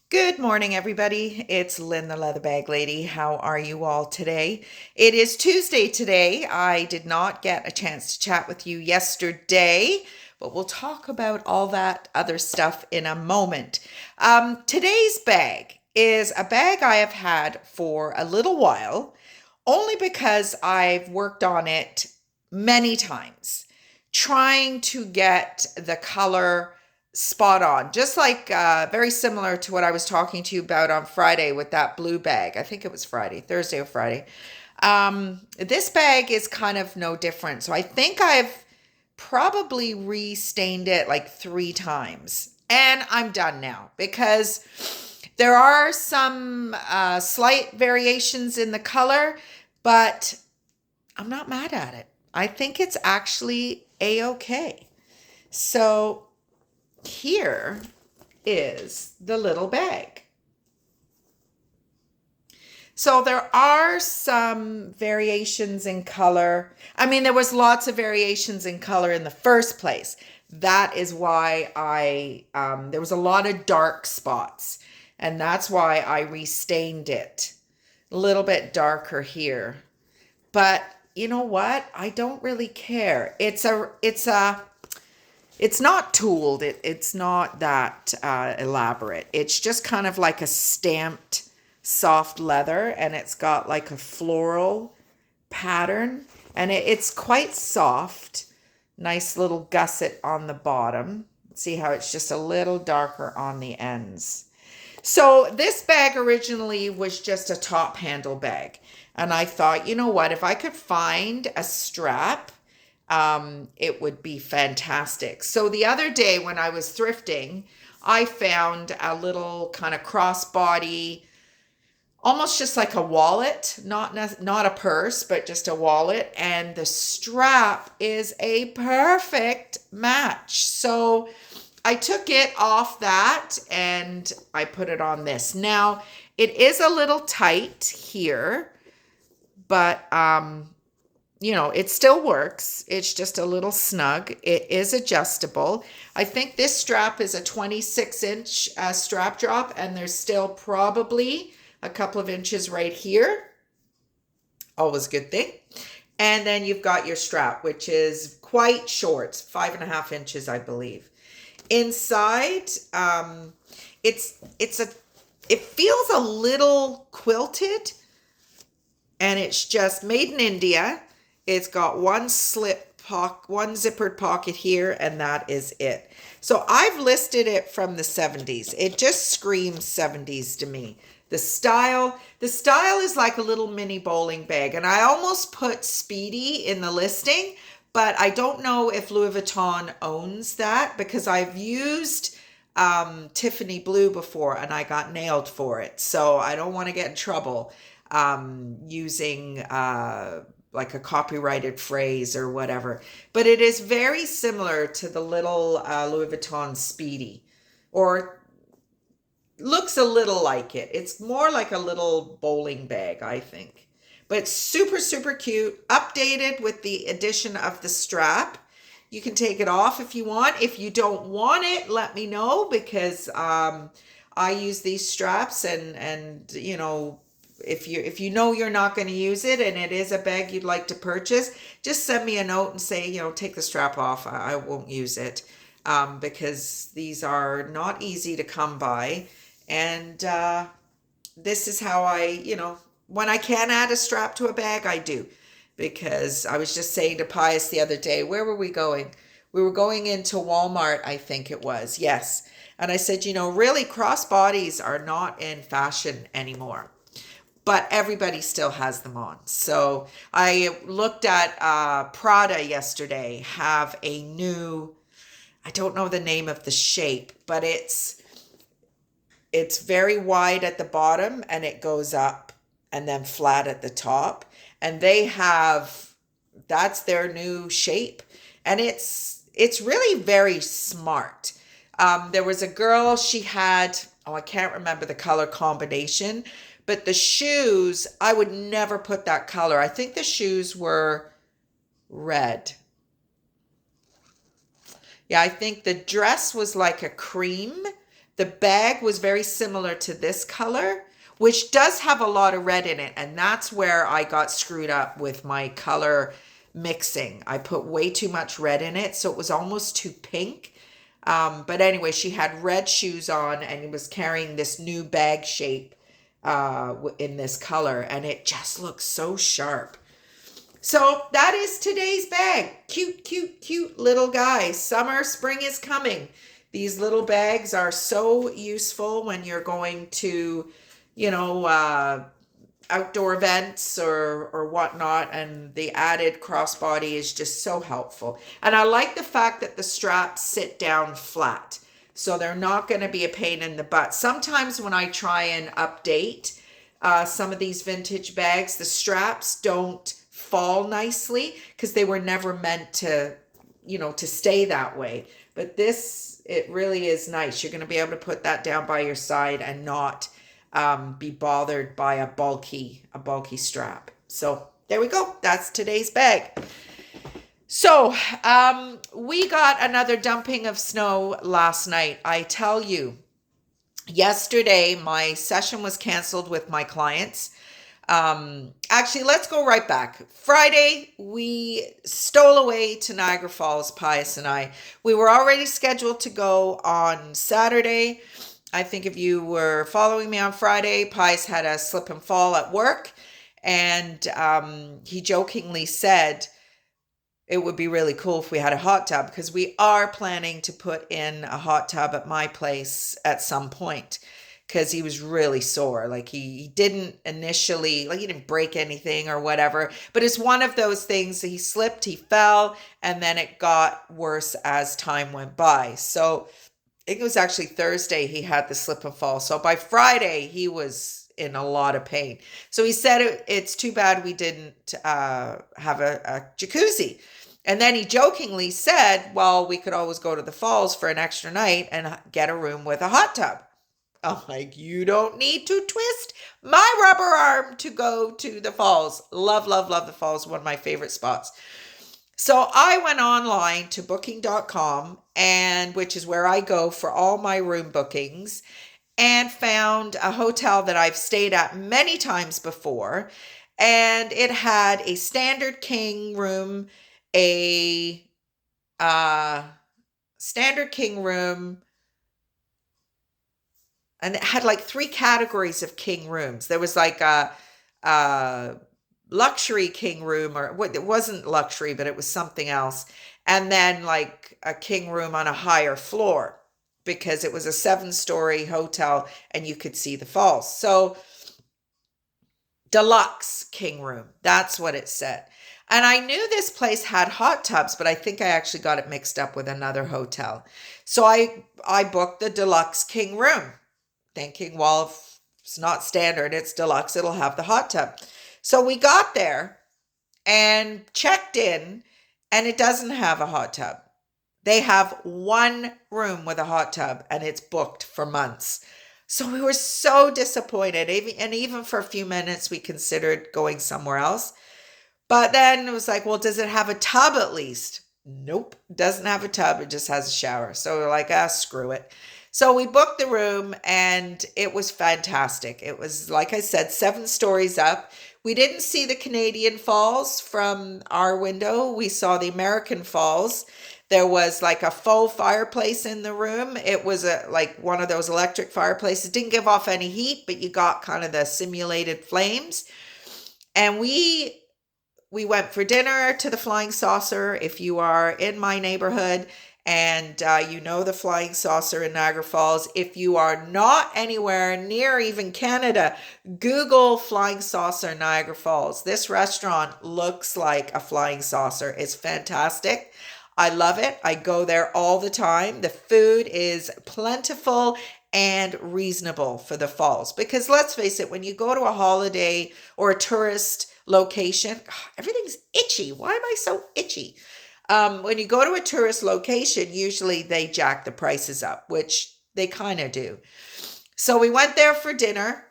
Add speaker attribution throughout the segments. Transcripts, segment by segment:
Speaker 1: Good morning, everybody. It's Lynn, the Leather Bag Lady. How are you all today? It is Tuesday today. I did not get a chance to chat with you yesterday, but we'll talk about all that other stuff in a moment. Today's bag is a bag I have had for a little while, only because I've worked on it many times, trying to get the color spot on, just like very similar to what I was talking to you about on Friday with that blue bag. I think it was Friday, Thursday or Friday. This bag is kind of no different. So I think I've probably re-stained it like 3 times, and I'm done now because there are some slight variations in the color, but I'm not mad at it. I think it's actually a-okay. So here is the little bag. So there are some variations in color. I mean, there was lots of variations in color in the first place. That is why there was a lot of dark spots, and that's why I restained it. A little bit darker here. But you know what? I don't really care. It's not tooled. It's not that elaborate. It's just kind of like a stamped soft leather, and it's got like a floral pattern, and it's quite soft. Nice little gusset on the bottom. See how it's just a little darker on the ends. So this bag originally was just a top handle bag. And I thought, you know what, if I could find a strap, it would be fantastic. So the other day when I was thrifting, I found a little kind of crossbody, almost just like a wallet, not a purse, but just a wallet. And the strap is a perfect match. So I took it off that and I put it on this. Now, it is a little tight here, but it still works. It's just a little snug. It is adjustable. I think this strap is a 26-inch strap drop, and there's still probably a couple of inches right here. Always a good thing. And then you've got your strap, which is quite short, 5.5 inches, I believe. Inside, it feels a little quilted, and it's just made in India. It's got one zippered pocket here, and that is it. So I've listed it from the 70s. It just screams 70s to me. The style is like a little mini bowling bag, and I almost put Speedy in the listing, but I don't know if Louis Vuitton owns that, because I've used Tiffany blue before and I got nailed for it. So I don't want to get in trouble using like a copyrighted phrase or whatever. But it is very similar to the little Louis Vuitton Speedy, or looks a little like it. It's more like a little bowling bag, I think. But super, super cute. Updated with the addition of the strap. You can take it off if you want. If you don't want it, let me know, because I use these straps, and if you know you're not going to use it and it is a bag you'd like to purchase, just send me a note and say, take the strap off. I won't use it, because these are not easy to come by. And this is how when I can add a strap to a bag, I do. Because I was just saying to Pius the other day, where were we going? We were going into Walmart, I think it was. Yes. And I said, really, crossbodies are not in fashion anymore, but everybody still has them on. So I looked at Prada yesterday, have a new, I don't know the name of the shape, but it's very wide at the bottom and it goes up and then flat at the top. And that's their new shape. And it's really very smart. There was a girl, she had, I can't remember the color combination, but the shoes, I would never put that color. I think the shoes were red. Yeah, I think the dress was like a cream, The bag was very similar to this color, which does have a lot of red in it. And that's where I got screwed up with my color mixing. I put way too much red in it, so it was almost too pink. But anyway, she had red shoes on and was carrying this new bag shape in this color, and it just looks so sharp. So that is today's bag. Cute, cute, cute little guy. Summer, spring is coming. These little bags are so useful when you're going to, outdoor events or whatnot, and the added crossbody is just so helpful. And I like the fact that the straps sit down flat, so they're not going to be a pain in the butt. Sometimes when I try and update some of these vintage bags, the straps don't fall nicely because they were never meant to stay that way. But this, it really is nice. You're going to be able to put that down by your side and not be bothered by a bulky strap. So there we go. That's today's bag. So we got another dumping of snow last night. I tell you, yesterday my session was canceled with my clients. Actually, let's go right back. Friday, we stole away to Niagara Falls, Pius and I. We were already scheduled to go on Saturday. I think if you were following me on Friday, Pius had a slip and fall at work, and he jokingly said it would be really cool if we had a hot tub, because we are planning to put in a hot tub at my place at some point, because he was really sore. Like he didn't initially, like he didn't break anything or whatever, but it's one of those things that he slipped, he fell, and then it got worse as time went by. So I think it was actually Thursday he had the slip and fall. So by Friday, he was in a lot of pain. So he said it's too bad we didn't have a jacuzzi. And then he jokingly said, well, we could always go to the falls for an extra night and get a room with a hot tub. I'm like, you don't need to twist my rubber arm to go to the falls. Love, love, love the falls. One of my favorite spots. So I went online to booking.com, and which is where I go for all my room bookings, and found a hotel that I've stayed at many times before. And it had a standard king room, a standard king room, and it had like 3 categories of king rooms. There was like a luxury king room, or it wasn't luxury, but it was something else. And then like a king room on a higher floor, because it was a 7-story hotel and you could see the falls. So deluxe king room, that's what it said. And I knew this place had hot tubs, but I think I actually got it mixed up with another hotel. So I booked the deluxe king room, thinking, well, if it's not standard, it's deluxe, it'll have the hot tub. So we got there and checked in, and it doesn't have a hot tub. They have 1 room with a hot tub, and it's booked for months. So we were so disappointed. And even for a few minutes, we considered going somewhere else. But then it was like, well, does it have a tub at least? Nope, doesn't have a tub. It just has a shower. So we're like, screw it. So we booked the room, and it was fantastic. It was, like I said, 7 stories up. We didn't see the Canadian Falls from our window. We saw the American Falls. There was like a faux fireplace in the room. It was like one of those electric fireplaces. It didn't give off any heat, but you got kind of the simulated flames. And we went for dinner to the Flying Saucer. If you are in my neighborhood and you know the Flying Saucer in Niagara Falls, if you are not anywhere near even Canada, Google Flying Saucer Niagara Falls. This restaurant looks like a flying saucer. It's fantastic. I love it. I go there all the time. The food is plentiful and reasonable for the falls, because let's face it, when you go to a holiday or a tourist location, everything's itchy. Why am I so itchy? When you go to a tourist location, usually they jack the prices up, which they kind of do. So we went there for dinner,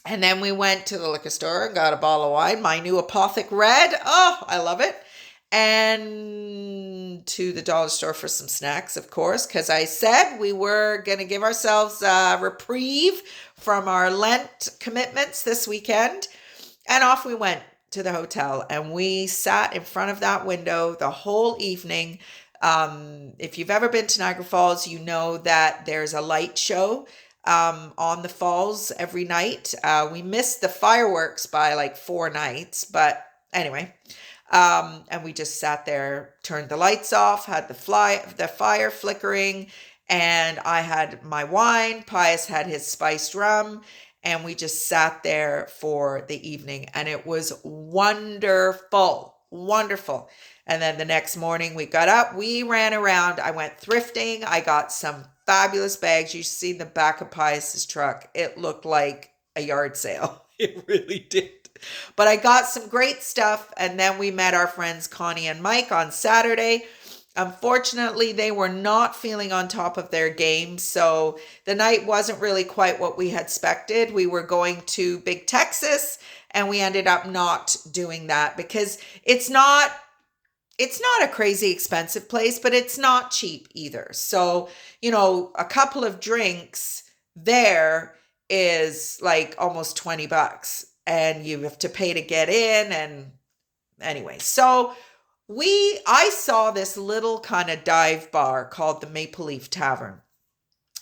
Speaker 1: and then we went to the liquor store and got a bottle of wine, my new Apothic Red. Oh, I love it. and to the dollar store for some snacks, of course, because I said we were going to give ourselves a reprieve from our Lent commitments this weekend. And off we went to the hotel, and we sat in front of that window the whole evening. If you've ever been to Niagara Falls, you know that there's a light show on the falls every night. We missed the fireworks by like 4 nights, but anyway. And we just sat there, turned the lights off, had the fire flickering, and I had my wine. Pius had his spiced rum, and we just sat there for the evening, and it was wonderful, wonderful. And then the next morning we got up, we ran around, I went thrifting, I got some fabulous bags. You see the back of Pius's truck. It looked like a yard sale. It really did. But I got some great stuff, and then we met our friends Connie and Mike on Saturday. Unfortunately, they were not feeling on top of their game, so the night wasn't really quite what we had expected. We were going to Big Texas, and we ended up not doing that because it's not a crazy expensive place, but it's not cheap either. So, a couple of drinks there is like almost $20, and you have to pay to get in. And anyway, so I saw this little kind of dive bar called the Maple Leaf Tavern,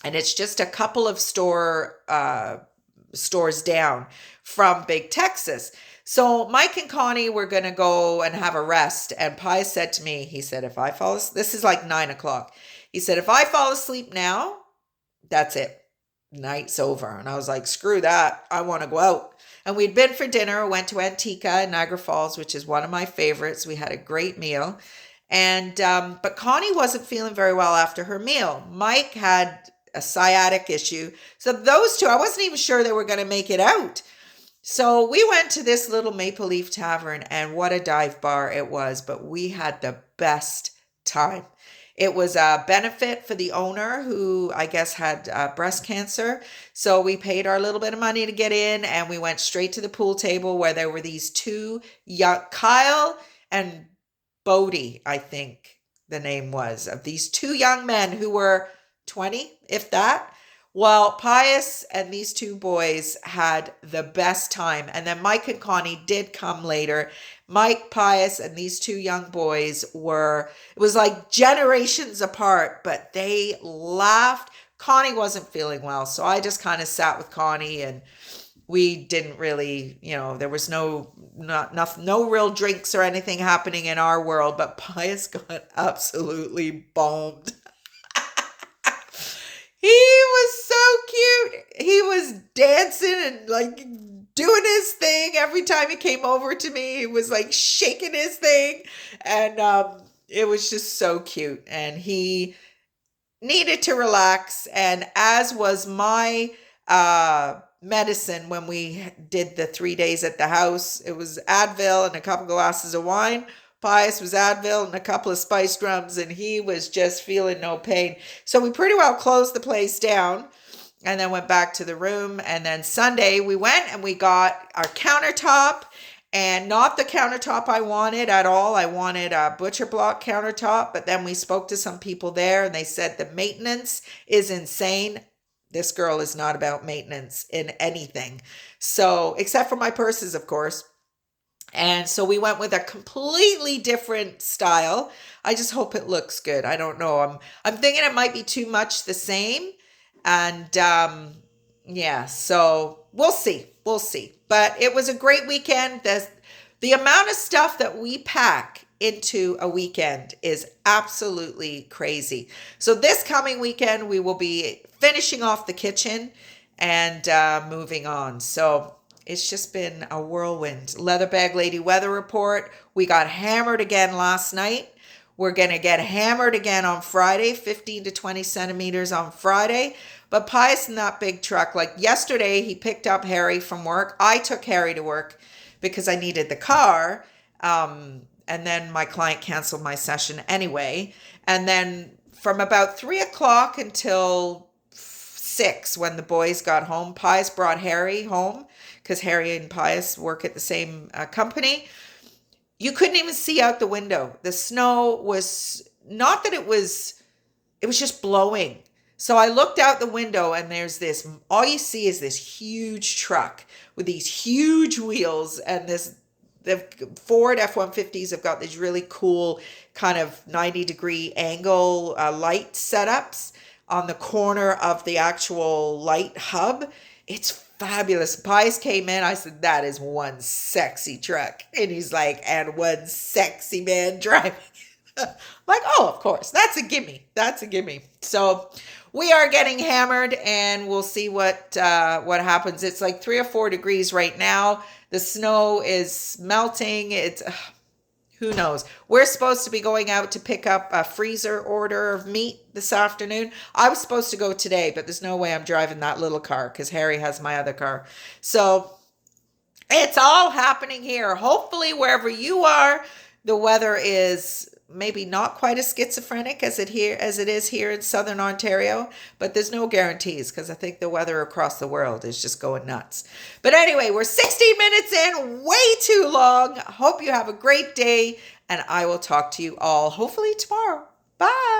Speaker 1: and it's just a couple of stores down from Big Texas. So Mike and Connie were going to go and have a rest. And Pius said to me, he said, if I fall asleep, this is like 9 o'clock. He said, if I fall asleep now, that's it. Night's over. And I was like, screw that. I want to go out. And we'd been for dinner, went to Antica in Niagara Falls, which is one of my favorites. We had a great meal. And, but Connie wasn't feeling very well after her meal. Mike had a sciatic issue. So those two, I wasn't even sure they were going to make it out. So we went to this little Maple Leaf Tavern, and what a dive bar it was, but we had the best time. It was a benefit for the owner who I guess had breast cancer. So we paid our little bit of money to get in, and we went straight to the pool table where there were these two young, Kyle and Bodie, I think the name was, of these two young men who were 20, if that. Well, Pius and these two boys had the best time. And then Mike and Connie did come later. Mike, Pius, and these two young boys it was like generations apart, but they laughed. Connie wasn't feeling well, so I just kind of sat with Connie, and we didn't really, there was no real drinks or anything happening in our world, but Pius got absolutely bombed. He was so cute. He was dancing and like doing his thing. Every time he came over to me, he was like shaking his thing. And it was just so cute. And he needed to relax. And as was my medicine when we did the 3 days at the house, it was Advil and a couple glasses of wine. Pius was Advil and a couple of spiced rums, and he was just feeling no pain. So we pretty well closed the place down and then went back to the room. And then Sunday we went and we got our countertop, and not the countertop I wanted at all. I wanted a butcher block countertop, but then we spoke to some people there and they said the maintenance is insane. This girl is not about maintenance in anything. So, except for my purses, of course. And so we went with a completely different style. I just hope it looks good. I don't know. I'm thinking it might be too much the same. And yeah, so we'll see. We'll see. But it was a great weekend. The amount of stuff that we pack into a weekend is absolutely crazy. So this coming weekend, we will be finishing off the kitchen and moving on. So it's just been a whirlwind. Leather Bag Lady weather report. We got hammered again last night. We're going to get hammered again on Friday, 15 to 20 centimeters on Friday. But Pius in that big truck, like yesterday, he picked up Harry from work. I took Harry to work because I needed the car. And then my client canceled my session anyway. And then from about 3 o'clock until 6, when the boys got home, Pius brought Harry home because Harry and Pius work at the same company. You couldn't even see out the window. The snow was not that it was just blowing. So I looked out the window and there's this, all you see is this huge truck with these huge wheels and the Ford F-150s have got these really cool kind of 90-degree angle light setups on the corner of the actual light hub. It's fabulous. Pies came in. I said, that is one sexy truck. And he's like, and one sexy man driving. Like, oh, of course, that's a gimme. That's a gimme. So we are getting hammered, and we'll see what happens. It's like 3 or 4 degrees right now. The snow is melting. It's who knows. We're supposed to be going out to pick up a freezer order of meat this afternoon. I was supposed to go today, but there's no way I'm driving that little car because Harry has my other car. So it's all happening here. Hopefully, wherever you are, the weather is maybe not quite as schizophrenic as it is here in Southern Ontario, but there's no guarantees because I think the weather across the world is just going nuts. But anyway, we're 16 minutes in, way too long. Hope you have a great day, and I will talk to you all hopefully tomorrow. Bye.